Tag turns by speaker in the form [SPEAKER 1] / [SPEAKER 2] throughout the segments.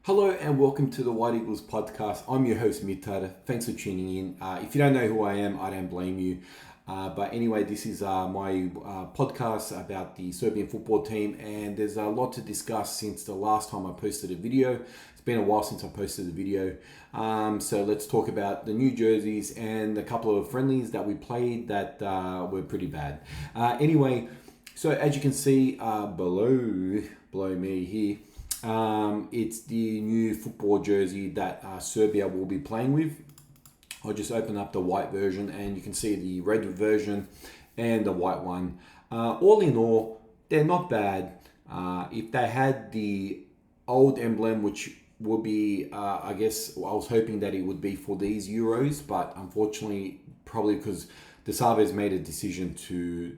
[SPEAKER 1] Hello and welcome to the White Eagles podcast. I'm your host Mitar. Thanks for tuning in. If you don't know who I am, I don't blame you. But anyway, this is my podcast about the Serbian football team, and there's a lot to discuss since the last time I posted a video. It's been a while since I posted a video. So let's talk about the new jerseys and a couple of friendlies that we played that were pretty bad. Anyway, so as you can see below me here, it's the new football jersey that Serbia will be playing with. I'll just open up the white version and you can see the red version and the white one. All in all, they're not bad. If they had the old emblem, which would be, I was hoping that it would be for these Euros, but unfortunately, probably because the Serbs made a decision to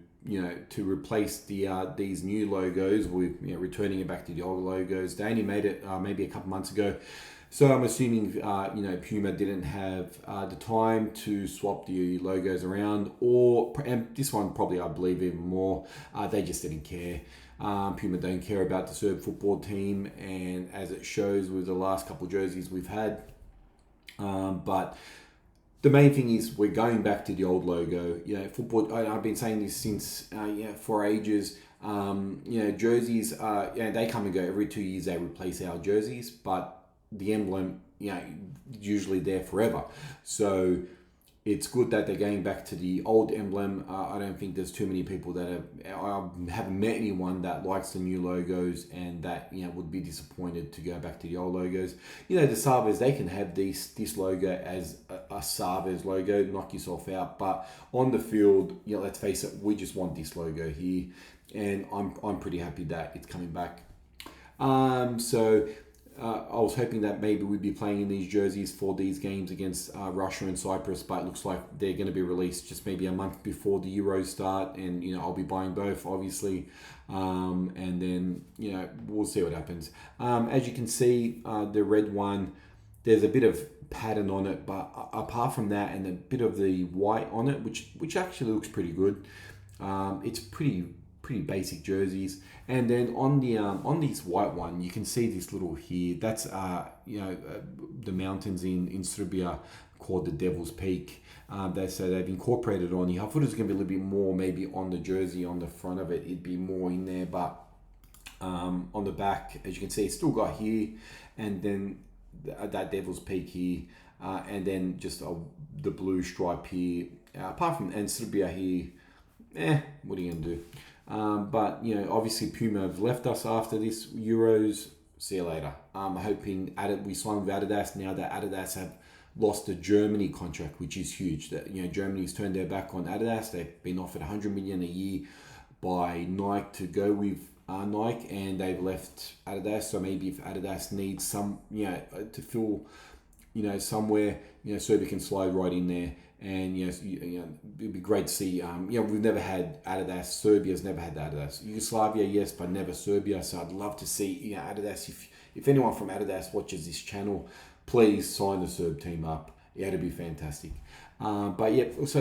[SPEAKER 1] replace these new logos with returning it back to the old logos. They only made it maybe a couple months ago, so I'm assuming Puma didn't have the time to swap the logos around, and this one probably I believe even more. They just didn't care. Puma don't care about the Serb football team, and as it shows with the last couple of jerseys we've had, but. The main thing is we're going back to the old logo. Football. I've been saying this since for ages. Jerseys. They come and go every 2 years. They replace our jerseys, but the emblem, usually there forever. So it's good that they're going back to the old emblem. I don't think there's too many people that I haven't met anyone that likes the new logos and that would be disappointed to go back to the old logos. The Serbs, they can have this logo as a Serbs logo, knock yourself out. But on the field, let's face it, we just want this logo here, and I'm pretty happy that it's coming back. I was hoping that maybe we'd be playing in these jerseys for these games against Russia and Cyprus, but it looks like they're going to be released just maybe a month before the Euros start, and I'll be buying both, obviously, and then we'll see what happens. As you can see, the red one, there's a bit of pattern on it, but apart from that, and a bit of the white on it, which actually looks pretty good. It's pretty basic jerseys. And then on this white one, you can see this little here. That's the mountains in Serbia called the Devil's Peak. They've incorporated on here. I thought it was going to be a little bit more maybe on the jersey on the front of it. It'd be more in there, but on the back, as you can see, it's still got here, and then that Devil's Peak here, and then just the blue stripe here. Apart from and Serbia here, what are you gonna do? But obviously Puma have left us after this Euros. See you later. I'm hoping we signed with Adidas now that Adidas have lost the Germany contract, which is huge. That Germany's turned their back on Adidas. They've been offered 100 million a year by Nike to go with Nike, and they've left Adidas. So maybe if Adidas needs some to fill somewhere, Serbia can slide right in there. And it'd be great to see. We've never had Adidas. Serbia's never had Adidas. Yugoslavia, yes, but never Serbia. So I'd love to see Adidas. If anyone from Adidas watches this channel, please sign the Serb team up. It'd be fantastic. So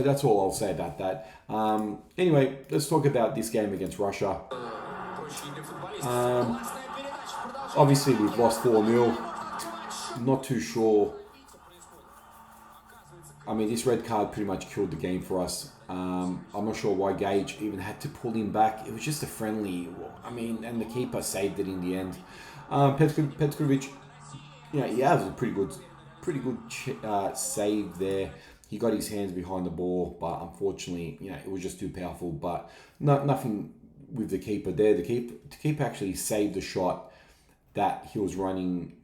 [SPEAKER 1] that's all I'll say about that. Anyway, let's talk about this game against Russia. Obviously, we've lost 4-0. Not too sure. I mean, this red card pretty much killed the game for us. I'm not sure why Gage even had to pull him back. It was just a friendly. And the keeper saved it in the end. Petkovic, he has a pretty good save there. He got his hands behind the ball, but unfortunately, it was just too powerful. But nothing with the keeper there. The keeper actually saved the shot that he was running.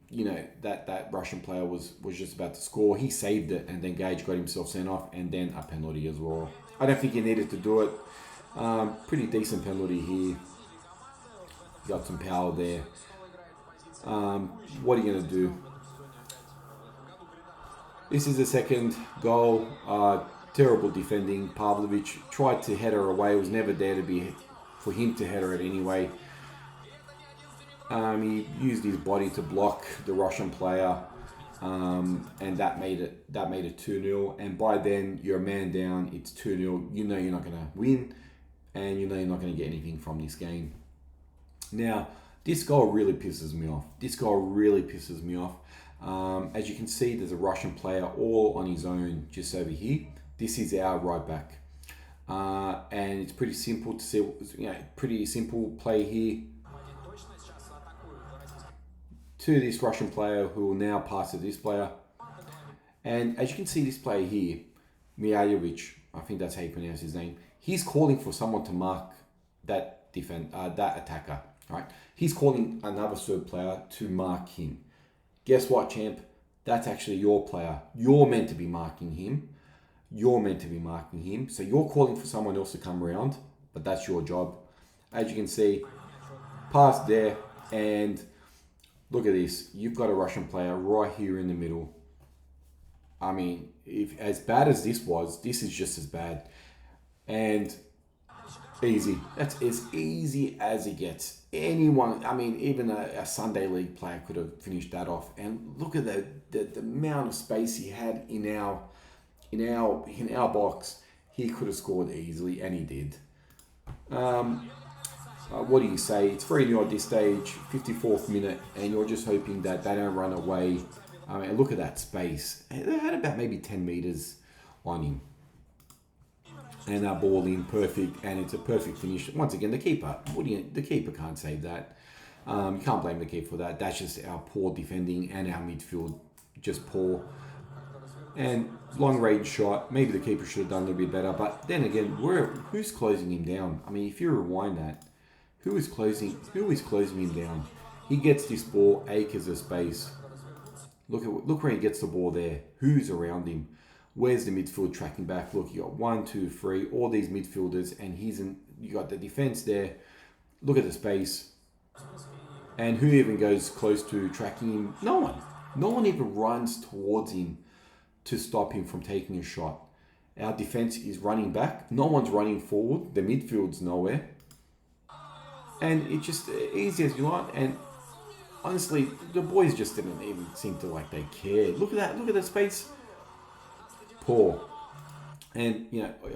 [SPEAKER 1] That Russian player was just about to score. He saved it, and then Gage got himself sent off, and then a penalty as well. I don't think he needed to do it. Pretty decent penalty here. Got some power there. What are you going to do? This is the second goal. Terrible defending. Pavlovic tried to header away. It was never there for him to header it anyway. He used his body to block the Russian player, and that made it 2-0. And by then, you're a man down. It's 2-0. You're not going to win, and you're not going to get anything from this game. Now, This goal really pisses me off. This goal really pisses me off. As you can see, there's a Russian player all on his own just over here. This is our right back. And it's pretty simple to see, pretty simple play here to this Russian player who will now pass to this player. And as you can see, this player here, Mihaljevic, I think that's how you pronounce his name, he's calling for someone to mark that attacker, right? He's calling another Serb player to mark him. Guess what, champ? That's actually your player. You're meant to be marking him. You're meant to be marking him. So you're calling for someone else to come around, but that's your job. As you can see, pass there, and look at this. You've got a Russian player right here in the middle. I mean, if as bad as this was, this is just as bad. And easy. That's as easy as it gets. Anyone, I mean, even a Sunday League player could have finished that off. And look at the amount of space he had in our box. He could have scored easily, and he did. What do you say? It's 3-0 at this stage, 54th minute, and you're just hoping that they don't run away. I mean, look at that space. They had about maybe 10 meters on him. And that ball in perfect, and it's a perfect finish. Once again, the keeper. The keeper can't save that. You can't blame the keeper for that. That's just our poor defending and our midfield just poor. And long range shot. Maybe the keeper should have done a little bit better. But then again, who's closing him down? I mean, if you rewind that, who is closing him down? He gets this ball, acres of space. Look where he gets the ball there. Who's around him? Where's the midfield tracking back? Look, you got 1, 2, 3, all these midfielders, and you got the defense there. Look at the space. And who even goes close to tracking him? No one. No one even runs towards him to stop him from taking a shot. Our defense is running back. No one's running forward. The midfield's nowhere. And it's just easy as you want. And honestly, the boys just didn't even seem to like they cared. Look at that. Look at that space. Poor. And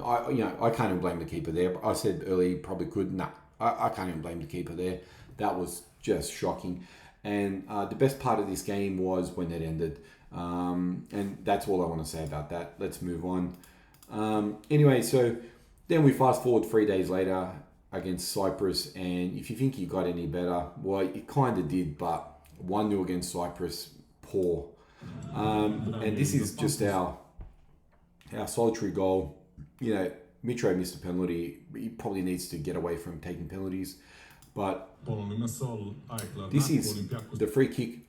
[SPEAKER 1] I can't even blame the keeper there. I said earlier he probably could. Nah, I can't even blame the keeper there. That was just shocking. And the best part of this game was when it ended. And that's all I want to say about that. Let's move on. Anyway, so then we fast forward 3 days later against Cyprus, and if you think you got any better, well, it kind of did, but 1-0 against Cyprus, poor. And this is just our solitary goal. Mitro missed a penalty. He probably needs to get away from taking penalties. But this is the free kick.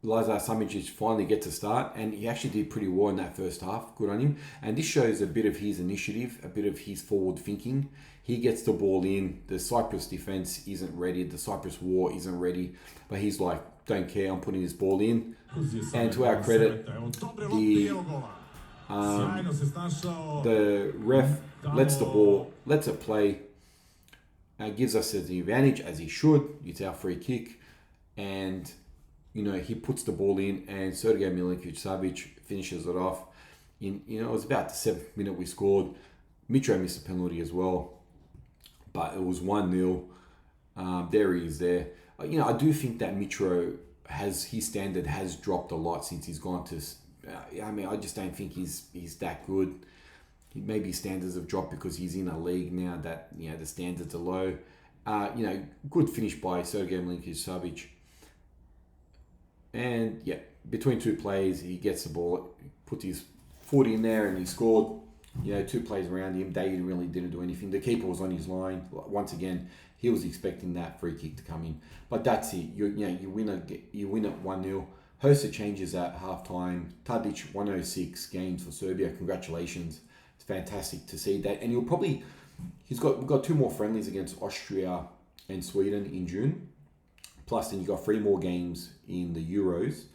[SPEAKER 1] Lazar Samicic finally gets a start, and he actually did pretty well in that first half. Good on him. And this shows a bit of his initiative, a bit of his forward thinking. He gets the ball in. The Cyprus defense isn't ready. The Cyprus war isn't ready. But he's like, don't care, I'm putting this ball in. And to our credit, the ref lets it play, gives us the advantage, as he should. It's our free kick. And he puts the ball in, and Sergej Milinkovic-Savic finishes it off. It was about the 7th minute we scored. Mitro missed a penalty as well, but it was 1-0. There he is there. I do think that Mitro his standard has dropped a lot since he's gone to. I just don't think he's that good. Maybe his standards have dropped because he's in a league now that the standards are low. Good finish by Sergej Milinkovic-Savic. And between two plays, he gets the ball, puts his foot in there, and he scored. 2 plays around him, they really didn't do anything. The keeper was on his line. Once again, he was expecting that free kick to come in. But that's it. You win at 1-0. Hosta changes at halftime. Tadic 106 games for Serbia. Congratulations. It's fantastic to see that. And we've got 2 more friendlies against Austria and Sweden in June. Plus, then you got 3 more games in the Euros.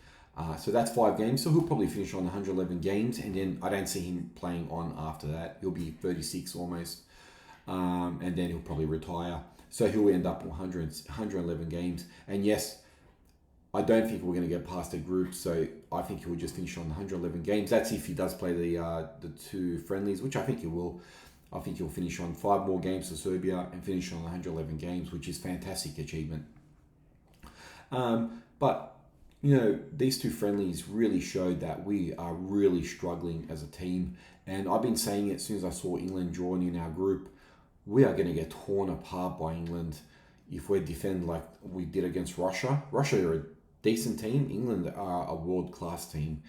[SPEAKER 1] So that's 5 games. So he'll probably finish on 111 games. And then I don't see him playing on after that. He'll be 36 almost. And then he'll probably retire. So he'll end up with 111 games. And yes, I don't think we're going to get past the group. So I think he will just finish on 111 games. That's if he does play the 2 friendlies, which I think he will. I think he'll finish on 5 more games for Serbia and finish on 111 games, which is fantastic achievement. But these two friendlies really showed that we are really struggling as a team. And I've been saying it as soon as I saw England drawing in our group. We are going to get torn apart by England if we defend like we did against Russia. Russia are a decent team. England are a world-class team.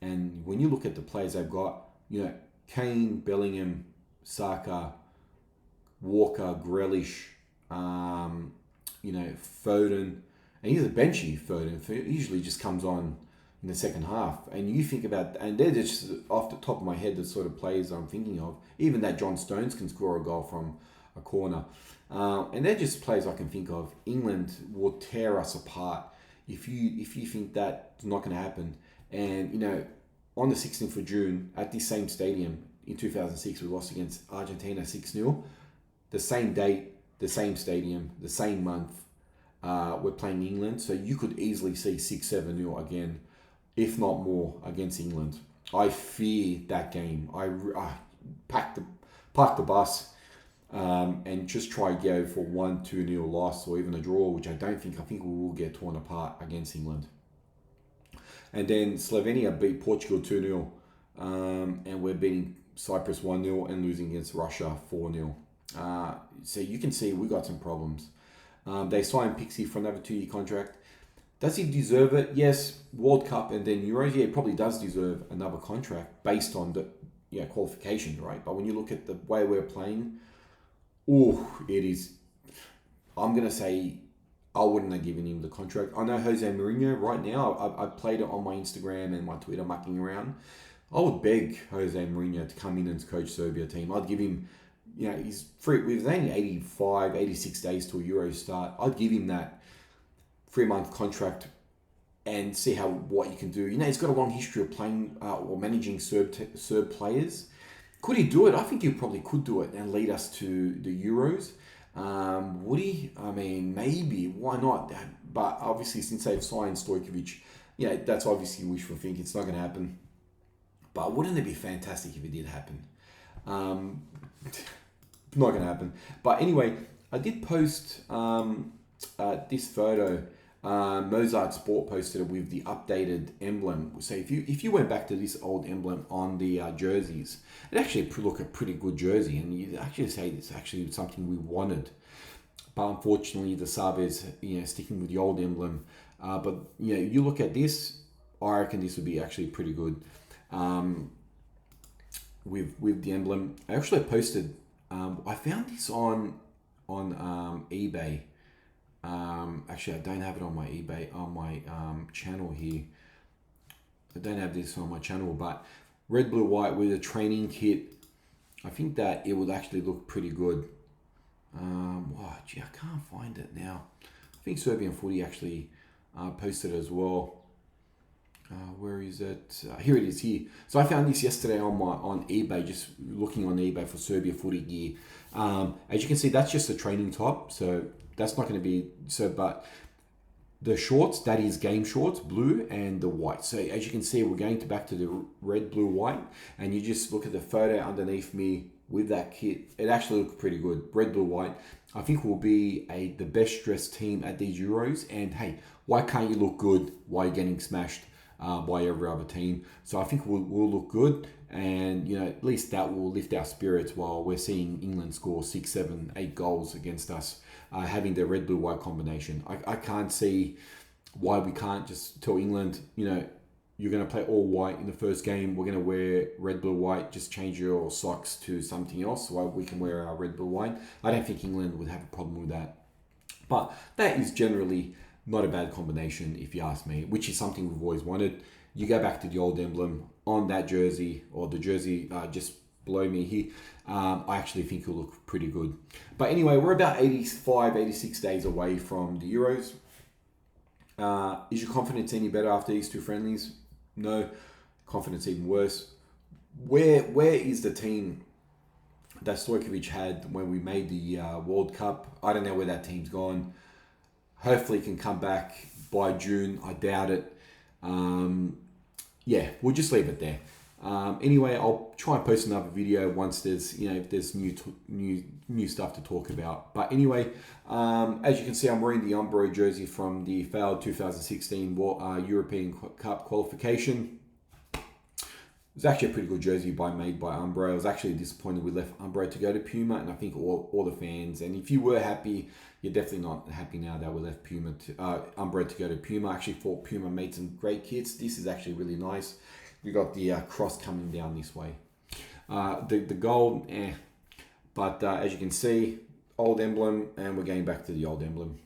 [SPEAKER 1] And when you look at the players they've got, Kane, Bellingham, Saka, Walker, Grealish, Foden, and he's a benchy Foden. He usually just comes on in the second half. And you think about, and they're just off the top of my head the sort of players I'm thinking of. Even that John Stones can score a goal from a corner. And they're just players I can think of. England will tear us apart if you think that's not going to happen. And, on the 16th of June, at this same stadium in 2006, we lost against Argentina 6-0. The same date, the same stadium, the same month, we're playing England. So you could easily see 6-7-0 again, if not more, against England. I fear that game. I park the bus and just try to go for 1-2-0 loss or even a draw, which I don't think. I think we will get torn apart against England. And then Slovenia beat Portugal 2-0. And we're beating Cyprus 1-0 and losing against Russia 4-0. So you can see we got some problems. They signed Pixie for another 2-year contract. Does he deserve it? Yes, World Cup and then Euros. Yeah, he probably does deserve another contract based on the qualifications, right? But when you look at the way we're playing, it is. I'm gonna say I wouldn't have given him the contract. I know Jose Mourinho right now. I played it on my Instagram and my Twitter, mucking around. I would beg Jose Mourinho to come in and coach Serbia team. I'd give him. He's free. With only 85, 86 days till Euro start. I'd give him that 3-month contract and see what you can do. He's got a long history of playing or managing Serb players. Could he do it? I think he probably could do it and lead us to the Euros. Would he? I mean, maybe. Why not? But obviously, since they've signed Stojkovic, that's obviously wishful thinking. It's not going to happen. But wouldn't it be fantastic if it did happen? Not going to happen. But anyway, I did post this photo. Mozart Sport posted it with the updated emblem. So if you went back to this old emblem on the jerseys, it actually looked a pretty good jersey, and you actually say it's actually something we wanted. But unfortunately, the sub is sticking with the old emblem. But you look at this, I reckon this would be actually pretty good. With the emblem, I actually posted. I found this on eBay. Actually, I don't have it on my eBay on my channel here. I don't have this on my channel, but red, blue, white with a training kit. I think that it would actually look pretty good. I can't find it now. I think Serbian Footy actually posted it as well. Where is it? Here it is here. So I found this yesterday on eBay, just looking on eBay for Serbia Footy gear. As you can see, that's just a training top, so that's not going to be so. But the shorts, that is game shorts, blue and the white. So as you can see, we're going back to the red, blue, white, and you just look at the photo underneath me with that kit. It actually looks pretty good. Red, blue, white. I think we'll be the best dressed team at these Euros. And hey, why can't you look good while you're getting smashed by every other team? So I think we'll look good, and at least that will lift our spirits while we're seeing England score 6, 7, 8 goals against us, having the red, blue, white combination. I can't see why we can't just tell England, you're going to play all white in the first game. We're going to wear red, blue, white. Just change your socks to something else so we can wear our red, blue, white. I don't think England would have a problem with that. But that is generally not a bad combination, if you ask me, which is something we've always wanted. You go back to the old emblem on that jersey, or the jersey just below me here. I actually think it'll look pretty good. But anyway, we're about 85, 86 days away from the Euros. Is your confidence any better after these two friendlies? No. Confidence even worse. Where is the team that Stojkovic had when we made the World Cup? I don't know where that team's gone. Hopefully it can come back by June. I doubt it. We'll just leave it there. Anyway, I'll try and post another video once there's, if there's new stuff to talk about. But anyway, as you can see, I'm wearing the Umbro jersey from the failed 2016 European Cup qualification. It was actually a pretty good jersey made by Umbro. I was actually disappointed we left Umbro to go to Puma, and I think all the fans, and if you were happy, you're definitely not happy now that we left Umbro to go to Puma. I actually thought Puma made some great kits. This is actually really nice. We got the cross coming down this way. The gold, but as you can see, old emblem, and we're going back to the old emblem.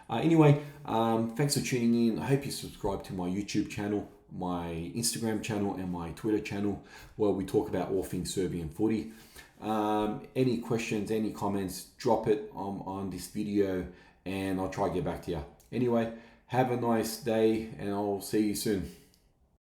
[SPEAKER 1] Anyway, thanks for tuning in. I hope you subscribe to my YouTube channel, my Instagram channel, and my Twitter channel, where we talk about all things Serbian footy. Any questions, any comments, drop it on this video, and I'll try to get back to you. Anyway, have a nice day, and I'll see you soon.